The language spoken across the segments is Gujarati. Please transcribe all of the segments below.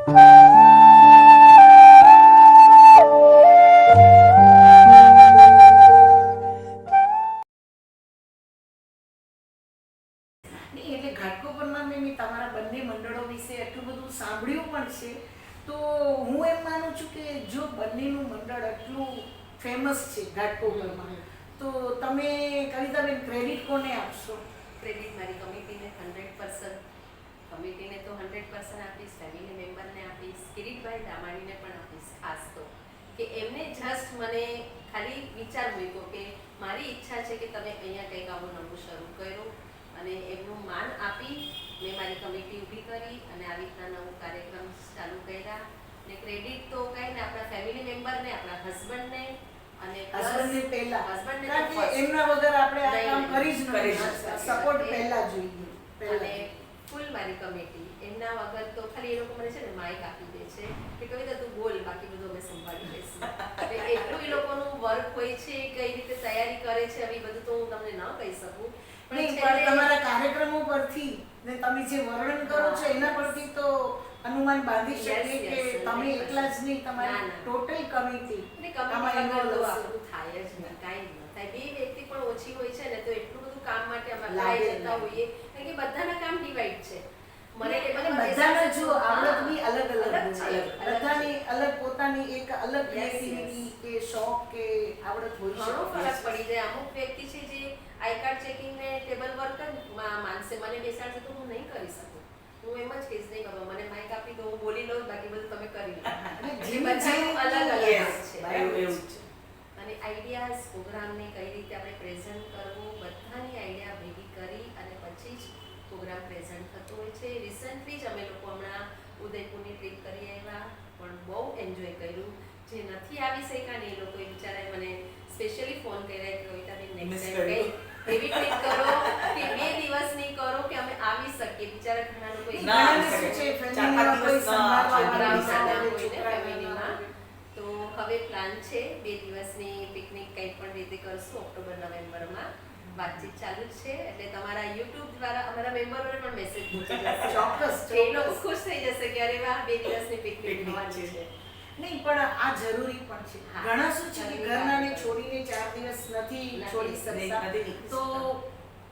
એટલે ઘાટકોપરમાં મેં તમારા બંને મંડળો વિશે એટલું બધું સાંભળ્યું પણ છે, તો હું એમ માનું છું કે જો બંનેનું મંડળ એટલું ફેમસ છે ઘાટકોપરમાં, તો તમે કવિતાબેન ક્રેડિટ કોને આપશો? ક્રેડિટ મારી કમિટીને 100%, કમિટીને તો 100% આપીશ, ફેમિલી મેમ્બરને આપીશ, કિરીટભાઈ દામાણીને પણ આપીશ. ખાસ તો કે એમને જસ્ટ મને ખાલી વિચાર મૂક્યો કે મારી ઈચ્છા છે કે તમે અહીંયા કંઈક આવું નવું શરૂ કર્યું, અને એમનું માન આપી મેં મારી કમિટી ઊભી કરી અને આવી રીતના નવું કાર્યક્રમ ચાલુ કર્યા. ને ક્રેડિટ તો કંઈ ને આપણા ફેમિલી મેમ્બરને, આપણા હસબન્ડને, અને હસબન્ડને પહેલા, હસબન્ડને કારણ કે એમના વગર આપણે આ કામ કરી જ નથી શકતા. સપોર્ટ પહેલા જોઈએ, અને ફૂલ મારી કમિટી એમના વગર તો ખાલી એ લોકો મને છે ને માઇક આપી દે છે કે કવિતા તું બોલ, બાકી બધું અમે સંભાળી લઈશું. એટલે એટલું એ લોકોનું વર્ક હોય છે, કઈ રીતે તૈયારી કરે છે, હવે બધું તો હું તમને ન કહી શકું. પણ તમારા કાર્યક્રમો પરથી ને તમે જે વર્ણન કરો છો એના પરથી તો અનુમાન બાંધી શકીએ કે તમે એકલા જ નહીં, તમારી ટોટલ કમિટી આમાં ઇન્વોલ્વ થાય જ નહીં, કાંઈ ન થાય. બે વ્યક્તિ પણ ઓછી હોય છે ને તો એટલું બધું કામ માટે અમે લાગી જતા હોઈએ, કારણ કે બધાના કામ ડિવાઈડ છે. મને બધાના જો આવડત બી અલગ અલગ છે, બધાની અલગ પોતાની એક અલગ ક્રિએટિવિટી કે શોખ કે આવડત હોય છે. ઘણો ફરક પડી જાય. અમુક વ્યક્તિ છે જે આઈ કાર્ડ ચેકિંગ ને ટેબલ વર્ક જ માનશે, મને બેસાડશે તો હું નહીં કરી શકું. હું એમ જ કહીશ નહીં કરવા, મને માઇક આપી દો, હું બોલી લઉં, બાકી બધું તમે કરી લો. બધાનું અલગ અલગ છે અને આઈડિયાઝ પ્રોગ્રામને કઈ રીતે આપણે પ્રેઝન્ટ કરવું, બધાની આઈડિયા ભેગી કરી અને પછી જ પ્રોગ્રામ પ્રેઝન્ટ થતો હોય છે. રિસન્ટલી જ અમે લોકો હમણાં ઉદયપુરની ટ્રીપ કરી આવ્યા, પણ બહુ એન્જોય કર્યું. જે નથી આવી શક્યા ને એ લોકોએ બિચારાએ મને સ્પેશિયલી ફોન કર્યા કે કવિતાબેન નેક્સ્ટ ટાઈમ કંઈ એવી ટ્રીપ કરો કે 2 દિવસની કરો કે અમે આવી શકીએ. બિચારા ઘણા લોકો ફેમિલીમાં, તો હવે પ્લાન છે 2 દિવસની પિકનિક કંઈ પણ રીતે કરશું ઓક્ટોબર નવેમ્બરમાં. વાતચીત ચાલુ જ છે, એટલે તમારા યુટ્યુબ દ્વારા અમારા મેમ્બરોને પણ મેસેજ પહોંચી જશે. ચોક્કસ એ લોકો ખુશ થઈ જશે કે અરે વાહ 2 દિવસની પિકનિક થવાની છે. નહીં, પણ આ જરૂરી પણ છે. ઘણા શું છે કે ઘરનાને છોડીને 4 દિવસ નથી છોડી શકતા, તો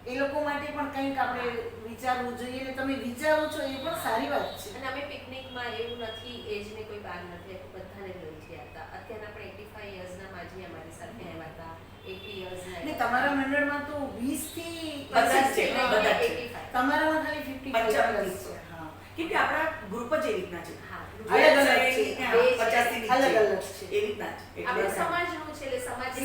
એ લોકો માટે પણ કંઈક આપણે વિચારવું જોઈએ, ને તમે વિચારો છો એ પણ સારી વાત છે. અને અમે પિકનિકમાં એવું નથી, એજને કોઈ બાર નથી, બધાને લઈ ગયા હતા. અત્યારના પણ 85 યર્સના માજી અમારી સાથે આવ્યા હતા, 80 યર્સના. ને તમારા મંડળમાં તો 20 થી 50 છે, તમારામાં ખાલી 55 છે. હા, કેમ કે આપણા ગ્રુપ જ એ રીતના છે. અલગ અલગ છે, 50 થી અલગ અલગ છે એ રીતના જ. આપણે સમાજનું છે એટલે સમાજનું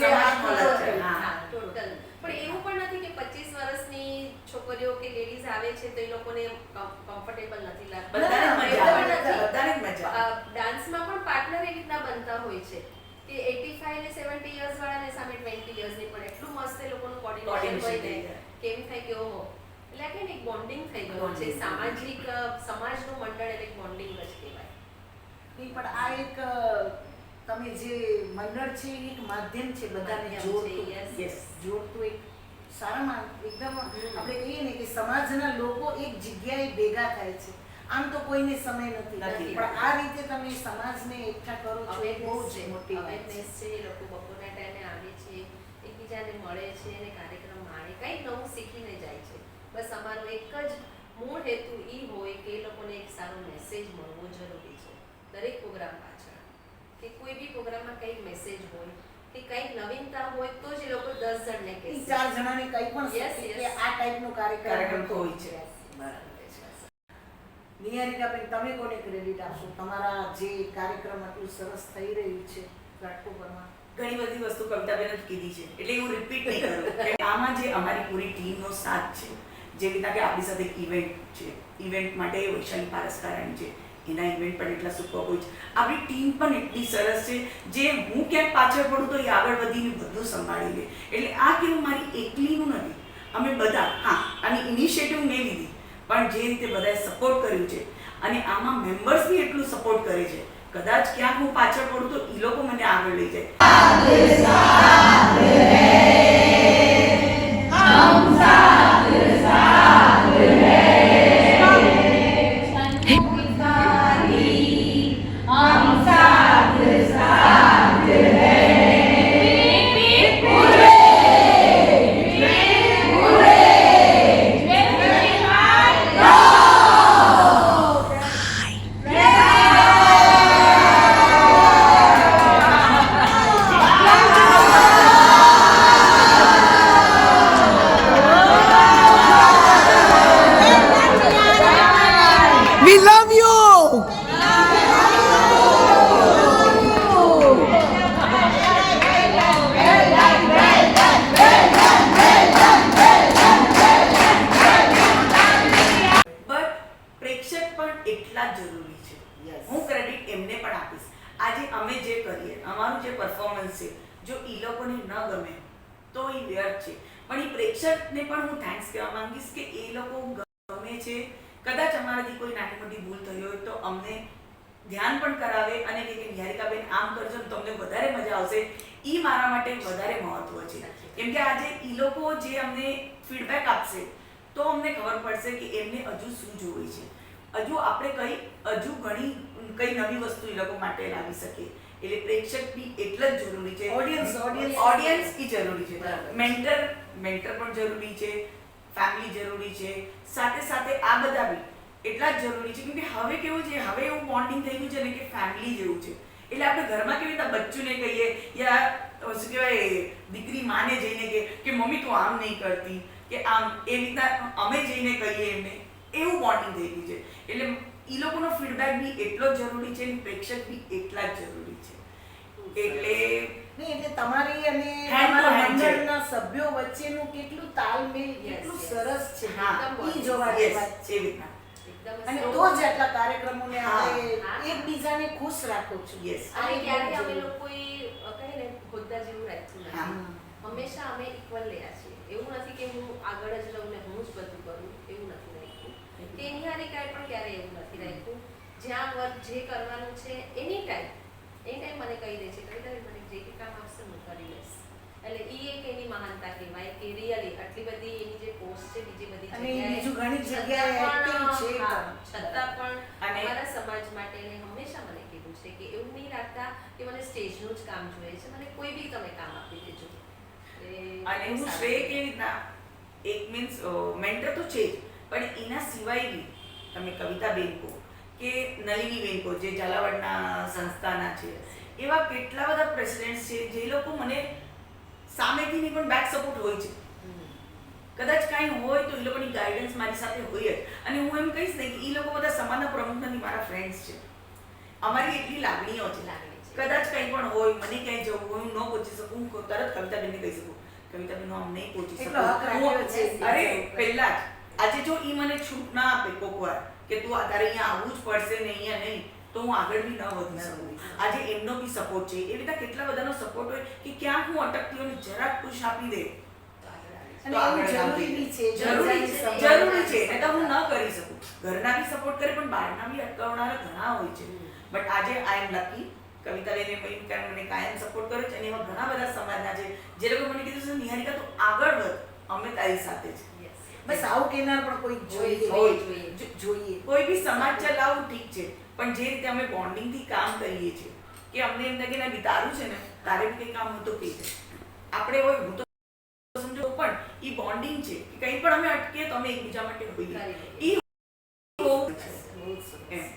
છે. હા, ટોટલ. પણ એવું પણ નથી કે 25 વર્ષની છોકરીઓ કે લેડીઝ આવે છે તો એ લોકોને કમ્ફર્ટેબલ નથી લાગતું. બધાને મજા. ડાન્સમાં પણ પાર્ટનર એવી રીતના બનતા હોય છે કે 85 ને 70 યર્સ વાળાને સામે 20 યર્સની પણ એટલું મસ્ત એ લોકોનું કોર્ડિનેશન હોય ને, કેમ થાય કે ઓહો, એટલે કે એક બોન્ડિંગ થઈ ગયું છે. સામાજિક સમાજનું મંડળ એટલે બોન્ડિંગ જ કહેવાય. નહીં, પણ આ એક તમે જે મંડળ છે એક માધ્યમ છે બધાને જોડતું એક સારામાં એકદમ આપણે કહીએ ને કે સમાજના લોકો એક જગ્યાએ ભેગા થાય છે. આમ તો કોઈને સમય નથી, પણ આ રીતે તમે સમાજને એકઠા કરો છો એ બહુ જ મોટી અવેરનેસ છે. એ લોકો બપોરના ટાઈમે આવે છે, એકબીજાને મળે છે અને કાર્યક્રમ માણે, કંઈક નવું શીખીને જાય છે. બસ અમારો એક જ મૂળ હેતુ એ હોય કે એ લોકોને એક સારો મેસેજ મળવો જરૂરી છે દરેક પ્રોગ્રામ પાછળ, કે કોઈ બી પ્રોગ્રામમાં કંઈક મેસેજ હોય કે કંઈક નવીનતા હોય તો જ એ લોકો 10 જણને કહેશે, 4 જણાને કંઈ પણ કે આ ટાઈપનો કાર્યક્રમ હોય છે. નિહારિકાબેન, તમે કોને ક્રેડિટ આપશો તમારા જે કાર્યક્રમ આટલું સરસ થઈ રહ્યું છે ઘાટકોપરમાં? ઘણી બધી વસ્તુ કવિતાબેન જ કીધી છે, એટલે હું રિપીટ નહીં કરું. આમાં જે અમારી પૂરી ટીમનો સાથ છે, જે રીતના કે આપણી સાથે ઇવેન્ટ છે, ઇવેન્ટ માટે વૈશાલી પારસકારાણી છે, એના ઇવેન્ટ પણ એટલા સુપર હોય છે. આપણી ટીમ પણ એટલી સરસ છે, જે હું ક્યાંક પાછળ પડું તો એ આગળ વધીને બધું સંભાળી લે. એટલે આ કેવું મારી એકલીનું નથી, અમે બધા, હા, આની ઇનિશિયેટિવ મેં લીધી, પણ જે રીતે બધાએ સપોર્ટ કર્યું છે અને આમાં મેમ્બર્સ બી એટલું સપોર્ટ કરે છે. કદાચ ક્યાંક હું પાછળ પડું તો એ લોકો મને આગળ લઈ જાય. એવું વ્યર્થ છે. પણ એ પ્રેક્ષકને પણ હું થેન્ક્સ કહેવા માંગીશ કે એ લોકો ગમે છે. કદાચ અમારાથી કોઈ નાની મોટી ભૂલ થઈ હોય તો અમને ધ્યાન પણ કરાવે અને કે નિહારિકાબેન આમ કરજો ને તમને વધારે મજા આવશે. એ મારા માટે વધારે મહત્વ છે. કેમ કે આજે એ લોકો જે અમને ફીડબેક આપશે તો અમને ખબર પડશે કે એમને હજુ શું જોવે છે, હજુ આપણે હજુ ઘણી કઈ નવી વસ્તુ એ લોકો માટે લાવી શકીએ. એટલે પ્રેક્ષક બી એટલે જ જરૂરી છે. ઓડિયન્સ બી જરૂરી છે. મેન્ટર પણ જરૂરી છે, ફેમિલી જરૂરી છે, સાથે સાથે આ બધા બી એટલા જ જરૂરી છે. કેમ કે હવે કેવું છે, હવે એવું બોન્ડિંગ થઈ ગયું છે ને કે ફેમિલી જેવું છે. એટલે આપણે ઘરમાં કેવી રીતે બચ્ચુને કહીએ યા શું કહેવાય દીકરી માને જઈને કે મમ્મી તું આમ નહીં કરતી કે આમ, એ રીતના અમે જઈને કહીએ એમને, એવું બોન્ડિંગ થઈ ગયું છે. એટલે એ લોકોનો ફીડબેક બી એટલો જ જરૂરી છે અને પ્રેક્ષક બી એટલા જ જરૂરી છે. એટલે તમારી અને Hand to તમારા hand છે. મંડળના સભ્યો વચ્ચેનું કેટલું તાલમેલ, કેટલું yes. સરસ છે. હા, ઈ જોવાની yes, વાત છે. એ રીતના. એકદમ અને slow. તો જ આટલા કાર્યક્રમોને હા, આપણે હા. એકબીજાને ખુશ રાખો છો. Yes. આ અને એક ક્યારે બહુ અમે જરૂરી. લોકોએ કહે ને હોદ્દા જેવું રાખ્યું હા. નથી. હંમેશા અમે ઇક્વલ રહ્યા છીએ. એવું નથી કે હું આગળ જ રહું ને હું જ બધું કરું, એવું નથી રાખ્યું. કે નિહારિકાએ પણ ક્યારે એવું નથી રાખ્યું. જ્યાં વર્ક જે કરવાનું છે એની ટાઈમ મને કહી દે છે કવિતા મને જે કંઈ કામ આવશે હું કરી લઈશ. એટલે એ એક એની મહાનતા કહેવાય કે રિયલી આટલી બધી એની જે પોસ્ટ છે બીજી બધી અને જગ્યાએ બીજું ઘણી જગ્યાએ છતાં active છે હા, પણ. છતાં પણ અને- અમારા સમાજ માટે એને હંમેશા મને કીધું છે કે એવું નહીં રાખતા કે મને સ્ટેજનું જ કામ જોઈએ છે, મને કોઈ બી તમે કામ આપી દેજો. અને હું શ્રેય કેવી રીતના એક મીન્સ મેન્ટર તો છે જ, પણ એના સિવાય બી તમે કવિતાબેન કહો કે નલિનીબેન કહો જે ઝાલાવાડના સંસ્થાના છે, એવા કેટલા બધા પ્રેસિડેન્ટ છે જે લોકો મને સામેથી નહીં પણ બેક સપોર્ટ હોય છે. કદાચ કાંઈ હોય તો એ લોકોની ગાઈડન્સ મારી સાથે હોય જ. અને હું એમ કહીશ ને કે એ લોકો બધા સમાજના પ્રમુખ નથી, મારા ફ્રેન્ડ્સ છે. અમારી એટલી લાગણીઓ છે. લાગણી છે. કદાચ કંઈ પણ હોય, મને ક્યાંય જવું હોય, હું ન પહોંચી શકું, હું તરત કવિતાબેનને કહી શકું કવિતાબેન હું આમ નહીં પહોંચી એટલો હક રાખ્યો છે. શકું. અરે પહેલા જ આજે જો ઈ મને છૂટ ના આપે કોક વાર કે તું તારે અહીંયા આવવું જ પડશે ને અહીંયા નહીં, તો હું આગળ બી ન વધી શકું. આજે એમનો બી સપોર્ટ છે. એવી રીતે કેટલા બધાનો સપોર્ટ હોય કે ક્યાંક હું અટકતી હોય ને જરાક પુશ આપી દે અને તો એવું આગળ જરૂરી બી છે. જરૂરી છે, સમજાવવાની જરૂરી છે. સમજ. નહીં તો હું ન કરી શકું. ઘરના બી સપોર્ટ કરે પણ બહારના બી અટકાવનારા ઘણા હોય છે. બટ આજે આઈ એમ લકી કવિતાબેને મને કાયમ સપોર્ટ કર્યો છે અને એવા ઘણા બધા સમાજના છે જે લોકો મને કીધું છે નિહારિકા તું આગળ વધ, અમે તારી સાથે છે. Yes. બસ આવું કહેનાર પણ કોઈ જોઈએ. જોઈએ. જોઈએ. કોઈ બી સમાજ ચલાવવું ઠીક છે, પણ જે રીતે અમે બોન્ડિંગથી કામ કરીએ છીએ કે અમને એમ લાગે ને બી તારું છે ને તારે બી કંઈ કામ હોય તો કહી દે. આપણે હોય હું તો સમજો પણ ઈ બોન્ડિંગ છે કે કંઈ પણ અમે અટકીએ તો અમે એકબીજા માટે હોઈએ. ઈ હોવું છે. બહુ જ સરસ. એમ.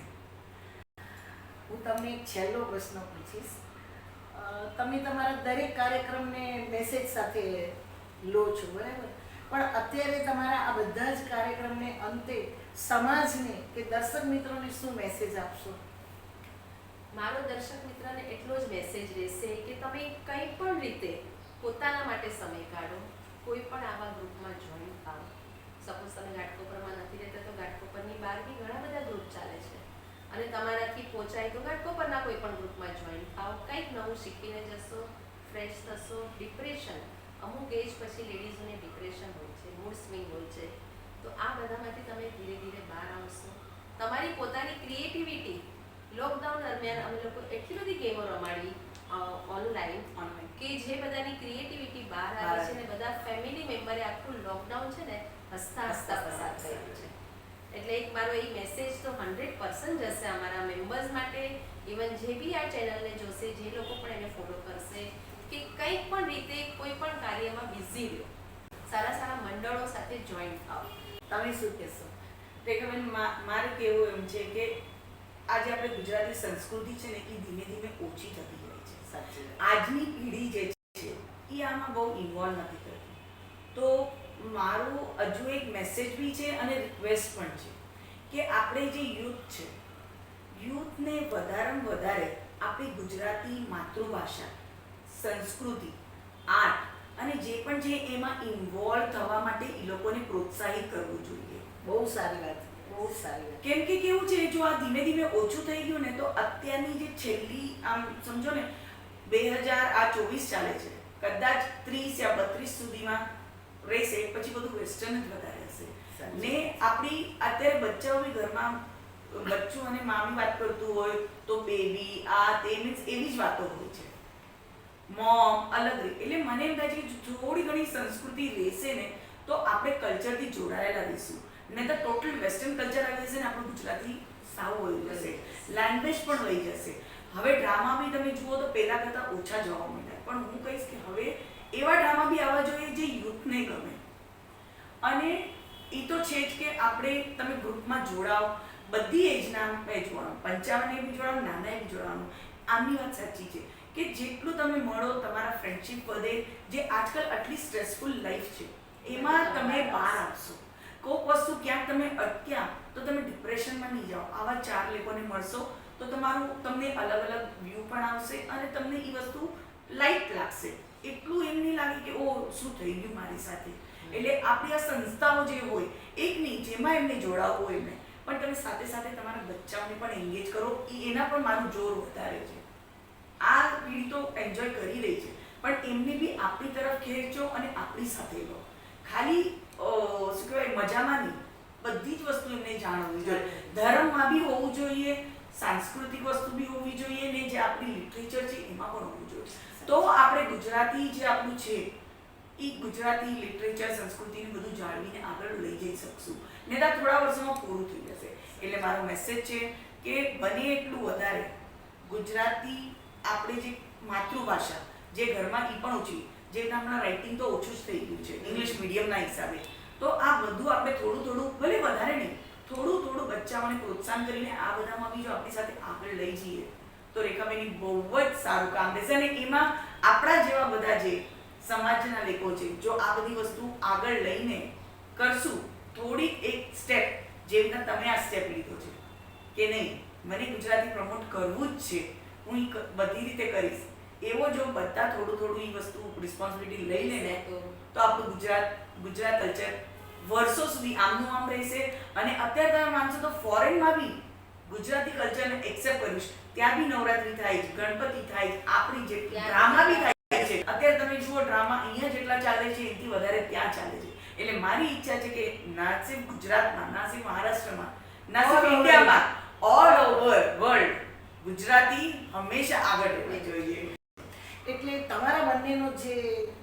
હું તમને એક છેલ્લો પ્રશ્ન પૂછીશ. તમે તમારા દરેક કાર્યક્રમને મેસેજ સાથે લો છો, બરાબર? પણ અત્યારે તમારા આ બધા જ કાર્યક્રમને અંતે સમાજને કે દર્શક મિત્રોને શું મેસેજ આપશો? મારો દર્શક મિત્રને એટલો જ મેસેજ રહેશે કે તમે કંઈ પણ રીતે પોતાના માટે સમય કાઢો, કોઈ પણ આવા ગ્રુપમાં જોઈન થાઓ. સપોઝ તમે ઘાટકોપરમાં નથી રહેતા તો ઘાટકોપરની બહાર બી ઘણા બધા ગ્રુપ ચાલે છે અને તમારાથી પહોંચાય તો ઘાટકોપરના કોઈ પણ ગ્રુપમાં જોઈન થાઓ. કંઈક નવું શીખીને જશો, ફ્રેશ થશો. ડિપ્રેશન અમુક એજ પછી લેડીઝોને ડિપ્રેશન હોય છે, મૂડ સ્વિંગ હોય છે, તો આ બધામાંથી તમે ધીરે ધીરે બહાર આવશો. તમારી પોતાની ક્રિએટિવિટી લોકડાઉન દરમિયાન અમે લોકો એટલી બધી ગેમો રમાડી ઓનલાઈન કે જે બધાની ક્રિએટિવિટી બહાર આવી છે ને બધા ફેમિલી મેમ્બરે આખું લોકડાઉન છે ને હસતા હસતા પસાર કર્યું છે. એટલે એક મારો એ મેસેજ તો 100% જશે અમારા મેમ્બર્સ માટે, ઇવન જે બી આ ચેનલને જોશે, જે લોકો પણ એને ફોલો કરશે કે કંઈક પણ રીતે કોઈ પણ કાર્યમાં બિઝી રહ્યો, સારા સારા મંડળો સાથે જોઈન થાઓ. તમે શું કહેશો? રેખાબેન મારે કેવું એમ છે કે આજે આપણે ગુજરાતી સંસ્કૃતિ છે ને એ ધીમે ધીમે ઓછી થતી જાય છે. સાચી વાત. આજની પેઢી જે છે એ આમાં બહુ ઇન્વોલ્વ નથી કરતી. તો મારું હજુ એક મેસેજ બી છે અને રિક્વેસ્ટ પણ છે કે આપણે જે યુથ છે, યુથને વધારેમાં વધારે આપણી ગુજરાતી માતૃભાષા, સંસ્કૃતિ, આર્ટ અને જે પણ છે એમાં ઇન્વોલ્વ થવા માટે એ લોકોને પ્રોત્સાહિત કરવું જોઈએ. બહુ સારી વાત, બહુ સારી વાત. કેમ કે કેવું છે, જો આ ધીમે ધીમે ઓછું થઈ ગયું ને તો અત્યારની જે છેલ્લી આમ સમજો ને 2024 ચાલે છે કદાચ 30 યા 32 સુધીમાં રહેશે, પછી બધું વેસ્ટર્ન જ વધારે હશે. ને આપણી અત્યારે બચ્ચાઓ બી ઘરમાં બચ્ચું અને મામી વાત કરતું હોય તો બેબી આ તે મીન્સ એવી જ વાતો હોય છે, મોમ અલગ રહે. એટલે મને એમ થાય છે કે થોડી ઘણી સંસ્કૃતિ રહેશે ને તો આપણે કલ્ચરથી જોડાયેલા રહીશું, નહીં તો ટોટલ વેસ્ટર્ન કલ્ચર આવી જશે ને આપણું ગુજરાતી સાવ વહી જશે, લેંગ્વેજ પણ વહી જશે. હવે ડ્રામા બી તમે જુઓ તો પહેલા કરતાં ઓછા જોવા મળ્યા, પણ હું કહીશ કે હવે એવા ડ્રામા બી આવવા જોઈએ જે યુથને ગમે. અને એ તો છે જ કે આપણે તમે ગ્રુપમાં જોડાઓ, બધી એજના જોડાઓ, 55 બી જોડાઓ, નાના બી જોડાવાનું. આમની વાત સાચી છે કે જેટલું તમે મળો તમારા ફ્રેન્ડશિપ વધે. જે આજકાલ આટલી સ્ટ્રેસફુલ લાઈફ છે એમાં તમે બહાર આવશો. કોઈક વસ્તુ ક્યાંક તમે અટક્યા તો તમે ડિપ્રેશનમાં નહીં જાઓ. આવા 4 લોકોને મળશો તો તમને અલગ અલગ વ્યૂ પણ આવશે અને તમને એ વસ્તુ લાઇટ લાગશે. એટલું એમ નહીં લાગે કે ઓ શું થઈ ગયું મારી સાથે. એટલે આપણી આ સંસ્થાઓ જે હોય એક નહીં, જેમાં એમને જોડાવવું હોય એમને, પણ તમે સાથે સાથે તમારા બચ્ચાઓને પણ એન્ગેજ કરો. એના પર મારું જોર વધારે છે. આ પીઢી તો એન્જોય કરી રહી છે, પણ એમને બી આપણી તરફ ખેંચો અને આપણી સાથે લો. ખાલી શું કહેવાય મજામાં નહીં, બધી જ વસ્તુ એમને જાણવી જોઈએ. ધર્મમાં બી હોવું જોઈએ, સાંસ્કૃતિક વસ્તુ બી હોવી જોઈએ, ને જે આપણી લિટરેચર છે એમાં પણ હોવું જોઈએ. તો આપણે ગુજરાતી જે આપણું છે એ ગુજરાતી લિટરેચર સંસ્કૃતિને બધું જાળવીને આગળ લઈ જઈ શકશું. ને ત્યાં થોડા વર્ષોમાં પૂરું થઈ જશે. એટલે મારો મેસેજ છે કે બને એટલું વધારે ગુજરાતી આપણે જે માતૃભાષા જે ઘરમાં એ પણ ઓછી, જે હમણાં રાઇટિંગ તો ઓછું જ થઈ ગયું છે ઇંગ્લિશ મીડિયમના હિસાબે, તો આ બધું આપણે થોડું થોડું, ભલે વધારે નહીં, થોડું થોડું બચ્ચાઓને પ્રોત્સાહન કરીને આ બધામાં બી જો આપણી સાથે આગળ લઈ જઈએ તો રેખાબેનની બહુ જ સારું કામ રહેશે. અને એમાં આપણા જેવા બધા જે સમાજના લોકો છે, જો આ બધી વસ્તુ આગળ લઈને કરશું, થોડીક એક સ્ટેપ, જેવી રીતના તમે આ સ્ટેપ લીધો છે કે નહીં મને ગુજરાતી પ્રમોટ કરવું જ છે, હું બધી રીતે કરીશ, એવો જો બધા થોડું થોડું એ વસ્તુ રિસ્પોન્સિબિલિટી લઈ લે ને તો આપણું ગુજરાત કલ્ચર વર્ષો સુધી આમનું આમ રહેશે. અને અત્યારે તમે માનશો તો ફોરેનમાં બી ગુજરાતી કલ્ચરને એક્સેપ્ટ કર્યું છે. ત્યાં બી નવરાત્રી થાય છે, ગણપતિ થાય છે, આપણી જે ડ્રામા બી થાય છે. અત્યારે તમે જુઓ ડ્રામા અહીંયા જેટલા ચાલે છે એનાથી વધારે ત્યાં ચાલે છે. એટલે મારી ઈચ્છા છે કે ના સિર્ફ ગુજરાતમાં, ના સિર્ફ મહારાષ્ટ્રમાં, ના સિર્ફ ઇન્ડિયામાં, ઓલ ઓવર વર્લ્ડ ગુજરાતી હંમેશા આગળ રહેવું જોઈએ. એટલે તમારા બંનેનો જે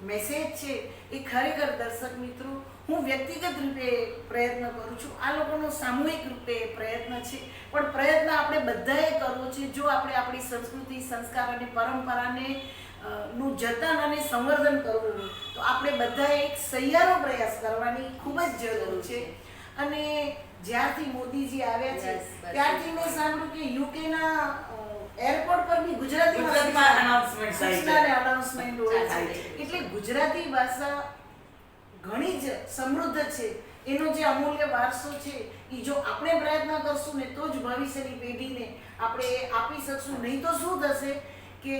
મેસેજ છે એ ખરેખર દર્શક મિત્રો હું વ્યક્તિગત રૂપે પ્રયત્ન કરું છું, આ લોકોનો સામૂહિક રૂપે પ્રયત્ન છે, પણ પ્રયત્ન આપણે બધાએ કરવો છે. જો આપણે આપણી સંસ્કૃતિ, સંસ્કાર અને પરંપરાને નું જતન અને સંવર્ધન કરવું હોય તો આપણે બધાએ એક સહિયારો પ્રયાસ કરવાની ખૂબ જ જરૂર છે. અને જ્યારથી મોદીજી આવ્યા છે ત્યારથી મેં સાંભળ્યું કે યુકેના એરપોર્ટ પર બી ગુજરાતીમાં અનાઉન્સમેન્ટ હોય છે. એટલે ગુજરાતી ભાષા ઘણી જ સમૃદ્ધ છે. એનો જે અમૂલ્ય વારસો છે એ જો આપણે પ્રયત્ન કરશું ને તો જ ભવિષ્યની પેઢીને આપણે આપી શકશું. નહીં તો શું થશે કે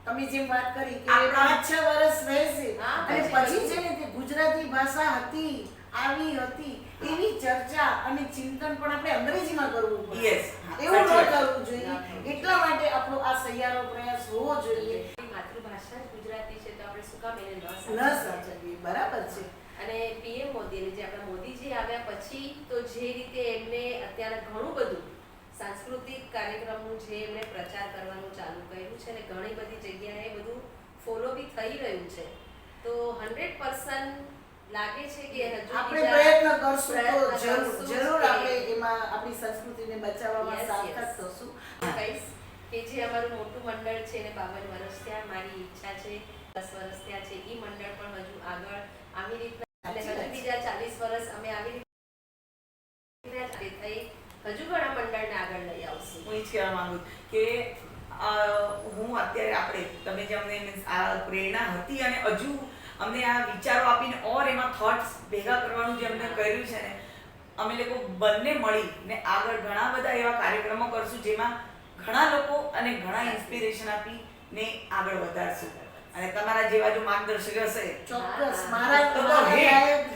તમે જેમ વાત કરી કે 5-6 વર્ષ રહેશે અને પછી છે ને તે ગુજરાતી ભાષા હતી, આવી હતી એવી ચર્ચા અને ચિંતન પણ આપણે અંગ્રેજીમાં કરવું પડે. એવું ન કરવું જોઈએ. એટલા માટે આપણો આ સહિયારો પ્રયાસ હોવો જોઈએ. માતૃભાષા જ ગુજરાતી છે તો આપણે શું કામ એને ન સાચવીએ. બરાબર છે. અને પીએમ મોદી જે આપણા મોદીજી આવ્યા પછી તો જે રીતે એમને અત્યારે ઘણું બધું સાંસ્કૃતિક કાર્યક્રમનું જે એમણે પ્રચાર કરવાનું ચાલુ કર્યું છે અને ઘણી બધી જગ્યાએ બધું ફોલો બી થઈ રહ્યું છે, તો 100% લાગે છે કે હજુ આપણે પ્રયત્ન કરશું તો જરૂર આપણે એમાં આપણી સંસ્કૃતિને બચાવવામાં સાર્થક થશું. કહીશ કે જે અમારું મોટું મંડળ છે એને 52 વર્ષ થયા, મારી ઈચ્છા છે 10 વર્ષ થયા છે એ મંડળ પણ હજુ આગળ આવી રીતના હજુ બીજા 40 વર્ષ અમે આવી રીતે થઈ હજુ ઘણા મંડળને આગળ લઈ આવશું. હું એ જ કહેવા માંગુ કે હું અત્યારે આપણે તમે જે અમને આ પ્રેરણા હતી અને હજુ અમને આ વિચારો આપીને ઓર એમાં થોટ્સ ભેગા કરવાનું જે અમને કર્યું છે ને, અમે લોકો બંને મળીને આગળ ઘણા બધા એવા કાર્યક્રમો કરશું જેમાં ઘણા લોકો અને ઘણા ઇન્સ્પિરેશન આપીને આગળ વધારશું. અને તમારા જેવા જો માર્ગદર્શક હશે ચોક્કસ મારા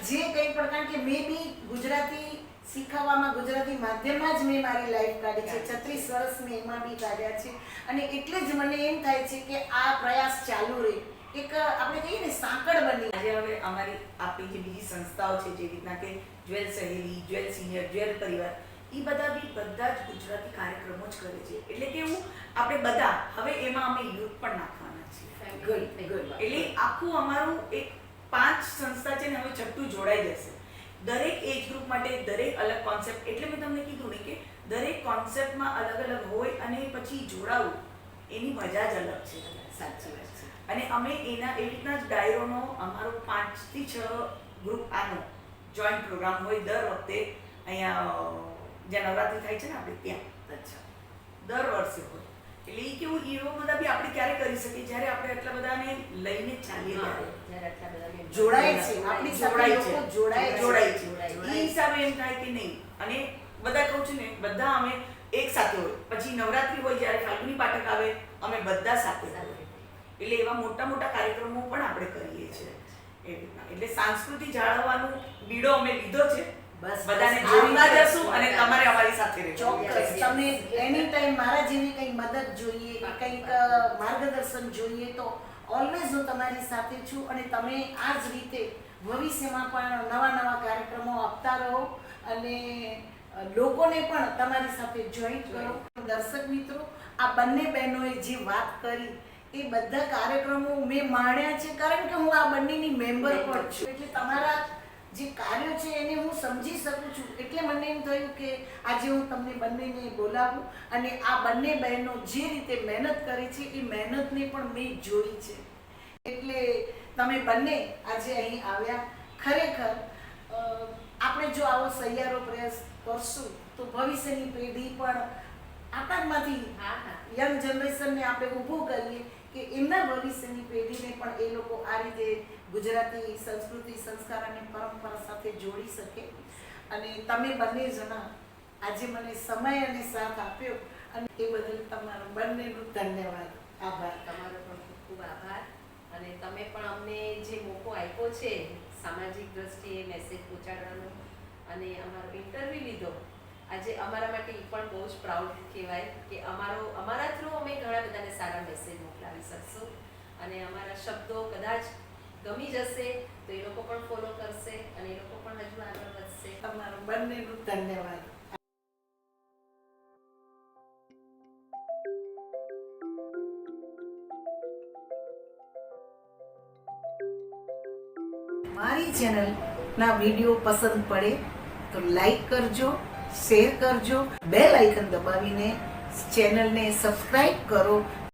જે કંઈ પણ, કારણ કે મેં બી ગુજરાતી શીખવવામાં ગુજરાતી માધ્યમમાં જ મેં મારી લાઈફ કાઢી છે. 36 વર્ષ મેં એમાં બી કાઢ્યા છે. અને એટલે જ મને એમ થાય છે કે આ પ્રયાસ ચાલુ રહે. એક આપણે કહીએ ને સાંકળ બની. આજે હવે અમારી આપણી જે બીજી સંસ્થાઓ છે જેવી રીતના કે જ્વેલ સહેલી, જ્વેલ સિનિયર, જ્વેલ પરિવાર, એ બધા જ ગુજરાતી કાર્યક્રમો જ કરે છે. એટલે કે આપણે બધા હવે એમાં અમે યુથ પણ નાખવાના છીએ. Good. એટલે આખું અમારું એક 5 સંસ્થા છે ને હવે છઠ્ઠું જોડાઈ જશે. દરેક એજ ગ્રુપ માટે દરેક અલગ કોન્સેપ્ટ. એટલે મેં તમને કીધું ને કે દરેક કોન્સેપ્ટમાં અલગ હોય અને પછી જોડાવું એની મજા જ અલગ છે. સાચી વાત છે. અને અમે એવી રીતના જ ડાયરોનો અમારો 5 થી 6 ગ્રુપ આનો જોઈન્ટ પ્રોગ્રામ હોય દર વખતે અહીંયા જ્યાં નવરાત્રી થાય છે ને આપણે ત્યાં. અચ્છા. દર વર્ષે હોય. એટલે એ કેવું એવો બધા બી આપણે ક્યારે કરી શકીએ જ્યારે આપણે એટલા બધાને લઈને ચાલીએ ત્યારે. જ્યારે આટલા બધા member જોડાય છે. આપણી સાથે લોકો જોડાય છે. એ હિસાબે એમ થાય કે નહીં. અને બધા કહું છું ને બધા અમે એક સાથે હોય. પછી નવરાત્રી હોય જ્યારે ફાલ્ગુની પાઠક આવે અમે બધા સાથે હોય. એટલે એવા મોટા કાર્યક્રમો પણ આપણે કરીએ છીએ એ રીતના. એટલે સંસ્કૃતિ જાળવવાનો બીડો અમે લીધો છે. બસ બધાને આ જોડતા રીતે જશું અને તમારે અમારી સાથે રહેવું. ચોક્કસ. તમને એની ટાઈમ મારા જેવી કંઈ મદદ જોઈએ કે કંઈક માર્ગદર્શન જોઈએ તો ઓલવેઝ હું તમારી સાથે છું. અને તમે આ જ રીતે ભવિષ્યમાં પણ નવા કાર્યક્રમો આપતા રહો અને લોકોને પણ તમારી સાથે જોઈન્ટ કરો. દર્શક મિત્રો, આ બંને બહેનોએ જે વાત કરી એ બધા કાર્યક્રમો મેં માણ્યા છે, કારણ કે હું આ બંનેની મેમ્બર પણ છું. એટલે તમારા જે કાર્યો છે એને હું સમજી શકું છું. એટલે મને એમ થયું કે આજે હું તમને બંનેને બોલાવું અને આ બંને બહેનો જે રીતે મહેનત કરી છે એ મહેનતને પણ મેં જોઈ છે. એટલે તમે બંને આજે અહીં આવ્યા. ખરેખર આપણે જો આવો સહિયારો પ્રયાસ કરશું તો ભવિષ્યની પેઢી પણ આપણામાંથી યંગ જનરેશનને આપણે ઊભું કરીએ કે એમના ભવિષ્યની પેઢીને પણ એ લોકો આ રીતે ગુજરાતી સંસ્કૃતિ, સંસ્કાર અને પરંપરા સાથે જોડી શકે. અને તમે બંને જણા આજે મને સમય અને સાથ આપ્યો અને એ બદલ તમારો બંનેનું ધન્યવાદ. આભાર. તમારો પણ ખૂબ ખૂબ આભાર. અને તમે પણ અમને જે મોકો આપ્યો છે સામાજિક દ્રષ્ટિએ મેસેજ પહોંચાડવાનો અને અમારો ઇન્ટરવ્યૂ લીધો, આજે અમારા માટે એ પણ બહુ જ પ્રાઉડ કહેવાય કે અમારા થ્રુ અમે ઘણા બધાને સારા મેસેજ મોકલાવી શકશું. અને અમારા શબ્દો કદાચ ગમી જશે તો એ લોકો પણ ફોલો કરશે અને એ લોકો પણ હજુ આગળ વધશે. તમારો બંનેનું ધન્યવાદ. મારી ચેનલના વિડીયો પસંદ પડે તો લાઈક કરજો, શેર કરજો, બેલ આઇકન દબાવીને ચેનલને સબસ્ક્રાઇબ કરો